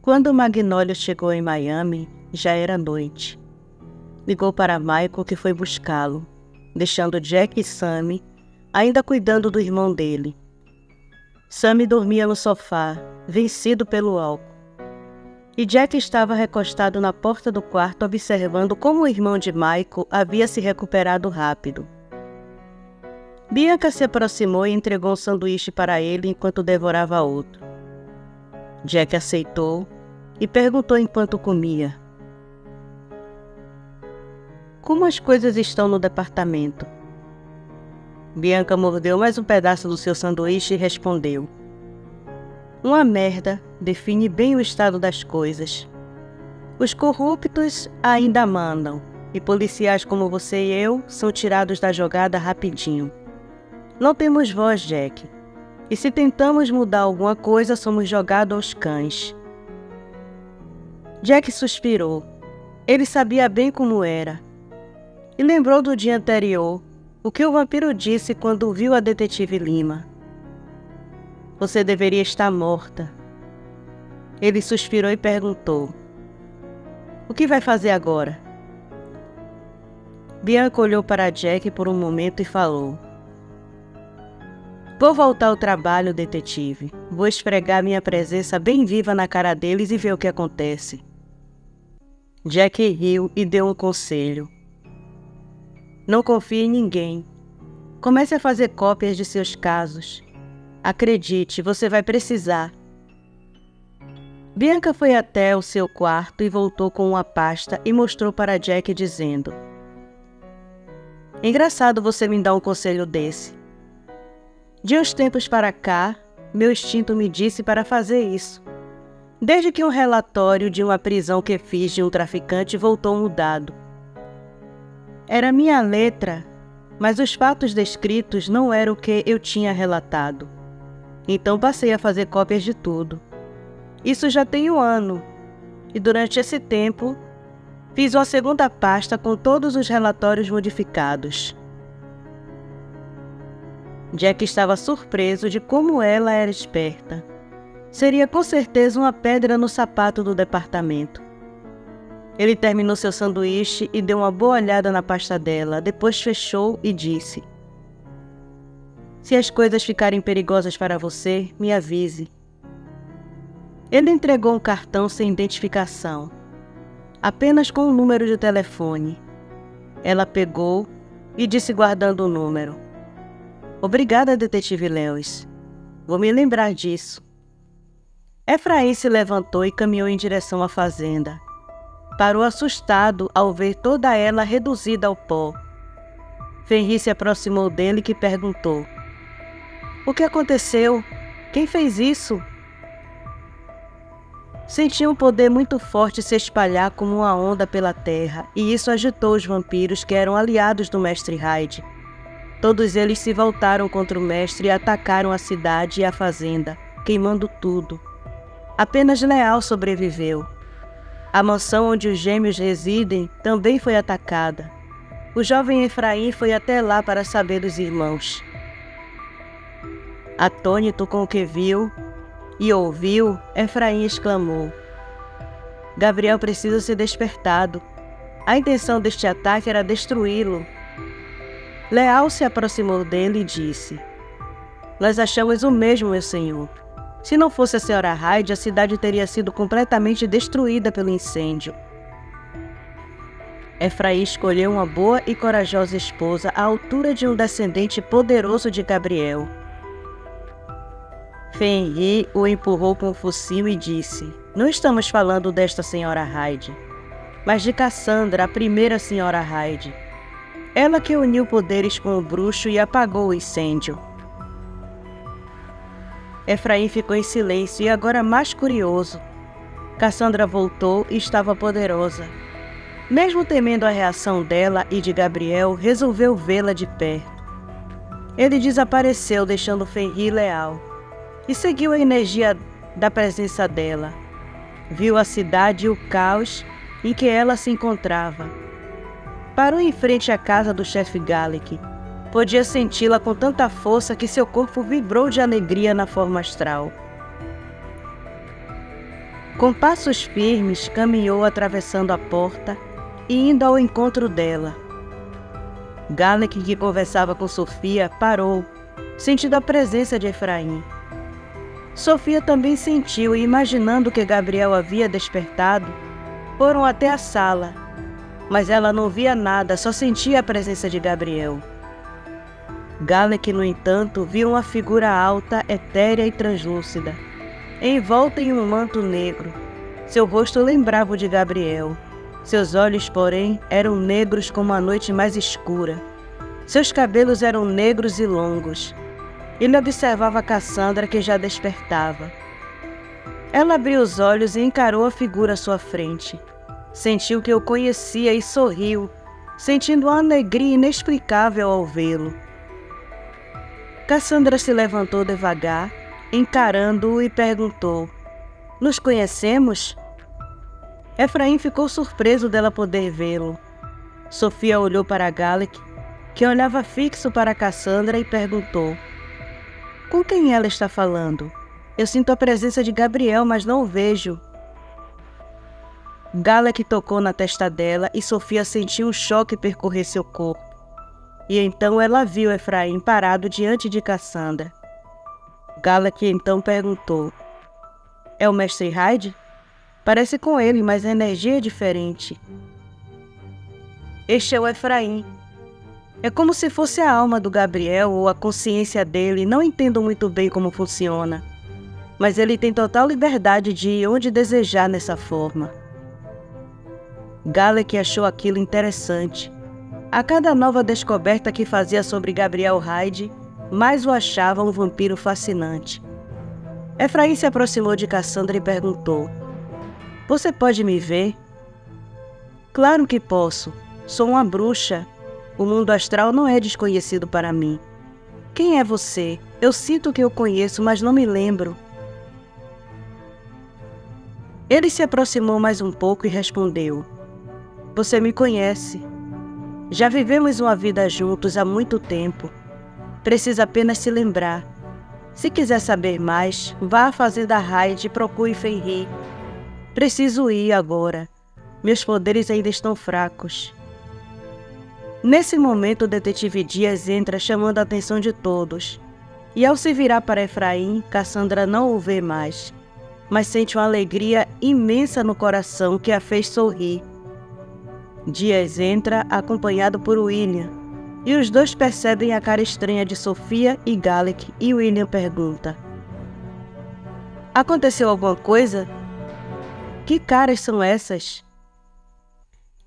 Quando Magnólio chegou em Miami, já era noite. Ligou para Michael, que foi buscá-lo, deixando Jack e Sammy ainda cuidando do irmão dele. Sammy dormia no sofá, vencido pelo álcool. E Jack estava recostado na porta do quarto observando como o irmão de Michael havia se recuperado rápido. Bianca se aproximou e entregou um sanduíche para ele enquanto devorava outro. Jack aceitou e perguntou enquanto comia: "Como as coisas estão no departamento?" Bianca mordeu mais um pedaço do seu sanduíche e respondeu: "Uma merda define bem o estado das coisas. Os corruptos ainda mandam, e policiais como você e eu são tirados da jogada rapidinho. Não temos voz, Jack. E se tentamos mudar alguma coisa, somos jogados aos cães." Jack suspirou. Ele sabia bem como era. E lembrou do dia anterior, o que o vampiro disse quando viu a detetive Lima. "Você deveria estar morta." Ele suspirou e perguntou: "O que vai fazer agora?" Bianca olhou para Jack por um momento e falou: "Vou voltar ao trabalho, detetive. Vou esfregar minha presença bem viva na cara deles e ver o que acontece." Jack riu e deu um conselho: "Não confie em ninguém. Comece a fazer cópias de seus casos. Acredite, você vai precisar." Bianca foi até o seu quarto e voltou com uma pasta e mostrou para Jack dizendo: "Engraçado você me dar um conselho desse. De uns tempos para cá, meu instinto me disse para fazer isso. Desde que um relatório de uma prisão que fiz de um traficante voltou mudado. Era minha letra, mas os fatos descritos não eram o que eu tinha relatado. Então passei a fazer cópias de tudo. Isso já tem um ano, e durante esse tempo, fiz uma segunda pasta com todos os relatórios modificados." Jack estava surpreso de como ela era esperta. Seria com certeza uma pedra no sapato do departamento. Ele terminou seu sanduíche e deu uma boa olhada na pasta dela, depois fechou e disse: "Se as coisas ficarem perigosas para você, me avise." Ele entregou um cartão sem identificação, apenas com um número de telefone. Ela pegou e disse guardando o número: "Obrigada, detetive Lewis. Vou me lembrar disso." Efraim se levantou e caminhou em direção à fazenda. Parou assustado ao ver toda ela reduzida ao pó. Fenrir se aproximou dele e perguntou: "O que aconteceu? Quem fez isso?" Sentiu um poder muito forte se espalhar como uma onda pela terra, e isso agitou os vampiros que eram aliados do mestre Hyde. Todos eles se voltaram contra o mestre e atacaram a cidade e a fazenda, queimando tudo. Apenas Leal sobreviveu. A mansão onde os gêmeos residem também foi atacada. O jovem Efraim foi até lá para saber dos irmãos. Atônito com o que viu e ouviu, Efraim exclamou: "Gabriel precisa ser despertado. A intenção deste ataque era destruí-lo." Leal se aproximou dele e disse: "Nós achamos o mesmo, meu senhor. Se não fosse a senhora Hyde, a cidade teria sido completamente destruída pelo incêndio." Efraim escolheu uma boa e corajosa esposa à altura de um descendente poderoso de Gabriel. Fenrir o empurrou com o focinho e disse: "Não estamos falando desta senhora Hyde, mas de Cassandra, a primeira senhora Hyde. Ela que uniu poderes com o bruxo e apagou o incêndio." Efraim ficou em silêncio e agora mais curioso. Cassandra voltou e estava poderosa. Mesmo temendo a reação dela e de Gabriel, resolveu vê-la de perto. Ele desapareceu, deixando Fenrir leal, e seguiu a energia da presença dela. Viu a cidade e o caos em que ela se encontrava. Parou em frente à casa do chefe Gallic. Podia senti-la com tanta força que seu corpo vibrou de alegria na forma astral. Com passos firmes, caminhou atravessando a porta e indo ao encontro dela. Galek, que conversava com Sofia, parou, sentindo a presença de Efraim. Sofia também sentiu e, imaginando que Gabriel havia despertado, foram até a sala, mas ela não via nada, só sentia a presença de Gabriel. Galek, no entanto, viu uma figura alta, etérea e translúcida, envolta em um manto negro. Seu rosto lembrava o de Gabriel. Seus olhos, porém, eram negros como a noite mais escura. Seus cabelos eram negros e longos. Ele observava Cassandra, que já despertava. Ela abriu os olhos e encarou a figura à sua frente. Sentiu que o conhecia e sorriu, sentindo uma alegria inexplicável ao vê-lo. Cassandra se levantou devagar, encarando-o e perguntou: "Nos conhecemos?" Efraim ficou surpreso dela poder vê-lo. Sofia olhou para Galek, que olhava fixo para Cassandra, e perguntou: "Com quem ela está falando? Eu sinto a presença de Gabriel, mas não o vejo." Galek tocou na testa dela e Sofia sentiu um choque percorrer seu corpo. E então ela viu Efraim parado diante de Cassandra. Galek então perguntou: "É o mestre Hyde? Parece com ele, mas a energia é diferente." "Este é o Efraim. É como se fosse a alma do Gabriel ou a consciência dele, não entendo muito bem como funciona. Mas ele tem total liberdade de ir onde desejar nessa forma." Galek achou aquilo interessante. A cada nova descoberta que fazia sobre Gabriel Hyde, mais o achava um vampiro fascinante. Efraim se aproximou de Cassandra e perguntou: "Você pode me ver?" "Claro que posso. Sou uma bruxa. O mundo astral não é desconhecido para mim." "Quem é você? Eu sinto que eu conheço, mas não me lembro." Ele se aproximou mais um pouco e respondeu: "Você me conhece. Já vivemos uma vida juntos há muito tempo. Precisa apenas se lembrar. Se quiser saber mais, vá à Fazenda Hyde e procure Fenrir. Preciso ir agora. Meus poderes ainda estão fracos." Nesse momento, o detetive Dias entra, chamando a atenção de todos. E ao se virar para Efraim, Cassandra não o vê mais, mas sente uma alegria imensa no coração que a fez sorrir. Dias entra, acompanhado por William, e os dois percebem a cara estranha de Sofia e Galek, e William pergunta: "Aconteceu alguma coisa? Que caras são essas?"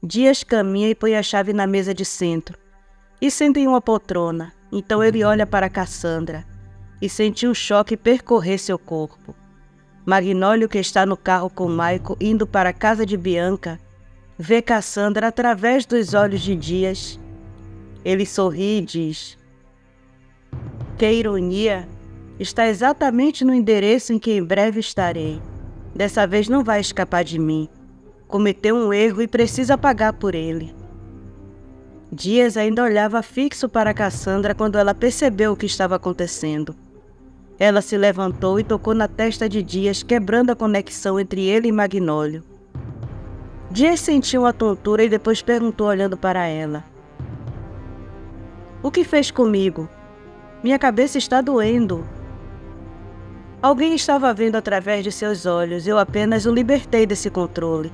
Dias caminha e põe a chave na mesa de centro, e senta em uma poltrona. Então ele olha para Cassandra, e sente um choque percorrer seu corpo. Magnólio, que está no carro com Michael indo para a casa de Bianca, vê Cassandra através dos olhos de Dias. Ele sorri e diz: "Que ironia! Está exatamente no endereço em que em breve estarei. Dessa vez não vai escapar de mim. Cometeu um erro e precisa pagar por ele." Dias ainda olhava fixo para Cassandra quando ela percebeu o que estava acontecendo. Ela se levantou e tocou na testa de Dias, quebrando a conexão entre ele e Magnólio. Dias sentiu uma tontura e depois perguntou olhando para ela: "O que fez comigo? Minha cabeça está doendo." "Alguém estava vendo através de seus olhos. Eu apenas o libertei desse controle."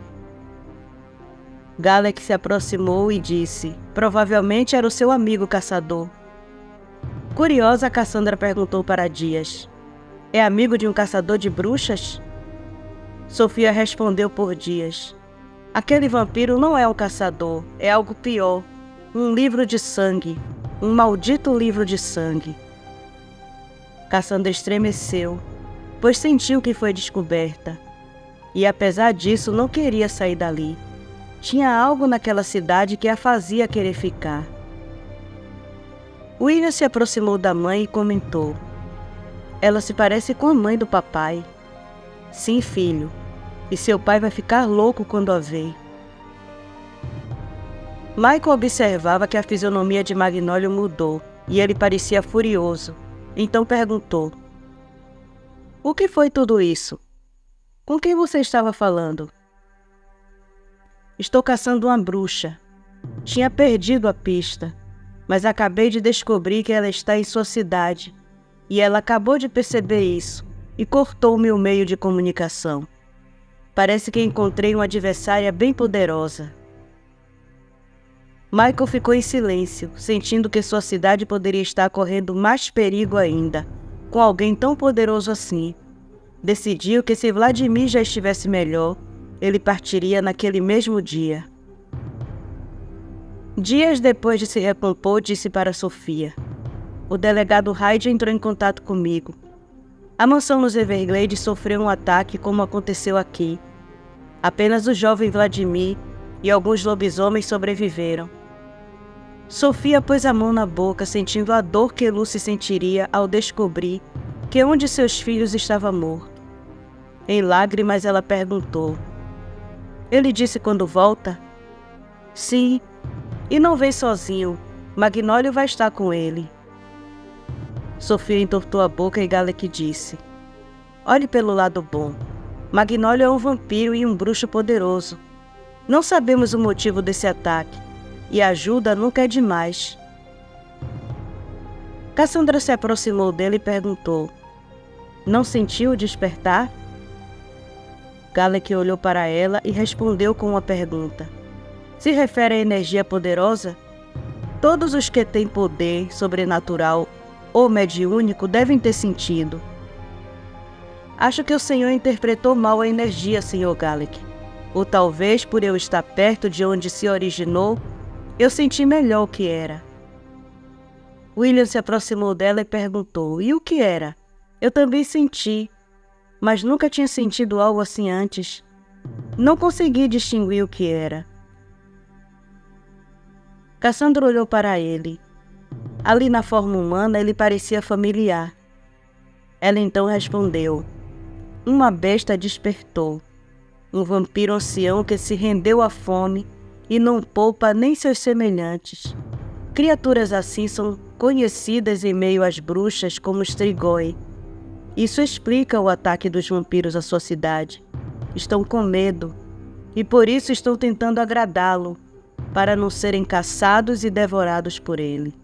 Galek se aproximou e disse: "Provavelmente era o seu amigo caçador." Curiosa, Cassandra perguntou para Dias: "É amigo de um caçador de bruxas?" Sofia respondeu por Dias: "Aquele vampiro não é um caçador, é algo pior. Um livro de sangue. Um maldito livro de sangue." Cassandra estremeceu, pois sentiu que foi descoberta. E apesar disso, não queria sair dali. Tinha algo naquela cidade que a fazia querer ficar. William se aproximou da mãe e comentou: "Ela se parece com a mãe do papai." "Sim, filho. E seu pai vai ficar louco quando a ver." Michael observava que a fisionomia de Magnólio mudou e ele parecia furioso. Então perguntou: "O que foi tudo isso?" Com quem você estava falando? Estou caçando uma bruxa. Tinha perdido a pista, mas acabei de descobrir que ela está em sua cidade, e ela acabou de perceber isso e cortou o meu meio de comunicação. Parece que encontrei uma adversária bem poderosa. Michael ficou em silêncio, sentindo que sua cidade poderia estar correndo mais perigo ainda, com alguém tão poderoso assim. Decidiu que se Vladimir já estivesse melhor, ele partiria naquele mesmo dia. Dias depois de se recompor, disse para Sofia: o delegado Hyde entrou em contato comigo. A mansão nos Everglades sofreu um ataque como aconteceu aqui. Apenas o jovem Vladimir e alguns lobisomens sobreviveram. Sofia pôs a mão na boca, sentindo a dor que Lucy sentiria ao descobrir que um de seus filhos estava morto. Em lágrimas, ela perguntou: ele disse quando volta? Sim, e não vem sozinho. Magnólio vai estar com ele. Sofia entortou a boca e Galek disse: olhe pelo lado bom. Magnólio é um vampiro e um bruxo poderoso. Não sabemos o motivo desse ataque, e ajuda nunca é demais. Cassandra se aproximou dele e perguntou: não sentiu o despertar? Galek olhou para ela e respondeu com uma pergunta. Se refere à energia poderosa? Todos os que têm poder sobrenatural ou mediúnico devem ter sentido. Acho que o senhor interpretou mal a energia, Sr. Galek. Ou talvez, por eu estar perto de onde se originou, eu senti melhor o que era. William se aproximou dela e perguntou: e o que era? Eu também senti, mas nunca tinha sentido algo assim antes. Não consegui distinguir o que era. Cassandra olhou para ele. Ali na forma humana ele parecia familiar. Ela então respondeu: uma besta despertou. Um vampiro ancião que se rendeu à fome e não poupa nem seus semelhantes. Criaturas assim são conhecidas em meio às bruxas como Strigoi. Isso explica o ataque dos vampiros à sua cidade. Estão com medo e por isso estão tentando agradá-lo, para não serem caçados e devorados por ele.